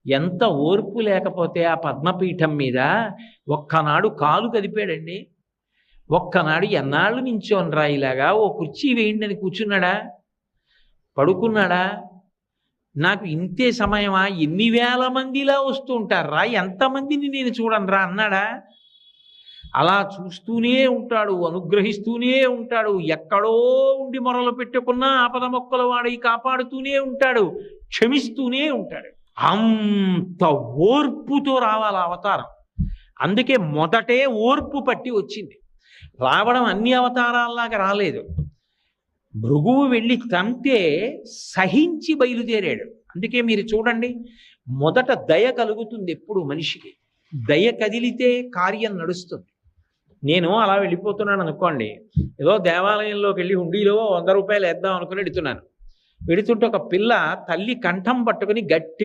ఎంత ఓర్పు లేకపోతే ఆ పద్మపీఠం మీద ఒక్కనాడు కాలు కదిపాడండి. ఒక్కనాడు ఎన్నాళ్ళు నించోనరా ఇలాగా, ఓ కుర్చీ వేయండి అని కూర్చున్నాడా, పడుకున్నాడా? నాకు ఇంతే సమయమా, ఎన్ని వేల మందిలా వస్తూ ఉంటారా, ఎంతమందిని నేను చూడనురా అన్నాడా? అలా చూస్తూనే ఉంటాడు, అనుగ్రహిస్తూనే ఉంటాడు. ఎక్కడో ఉండి మొరలు పెట్టుకున్నా ఆపద మొక్కల వాడి కాపాడుతూనే ఉంటాడు, క్షమిస్తూనే ఉంటాడు. అంత ఓర్పుతో రావాలి అవతారం. అందుకే మొదటే ఓర్పు పట్టి వచ్చింది. రావడం అన్ని అవతారాల్లాగా రాలేదు. భృగువు వెళ్ళి తంతే సహించి బయలుదేరాడు. అందుకే మీరు చూడండి, మొదట దయ కలుగుతుంది ఎప్పుడు మనిషికి. దయ కదిలితే కార్యం నడుస్తుంది. నేను అలా వెళ్ళిపోతున్నాను అనుకోండి, ఏదో దేవాలయంలోకి వెళ్ళి హుండీలో 100 రూపాయలు వేద్దాం అనుకుని వెడుతున్నాను. వెడుతుంటే ఒక పిల్ల తల్లి కంఠం పట్టుకుని గట్టి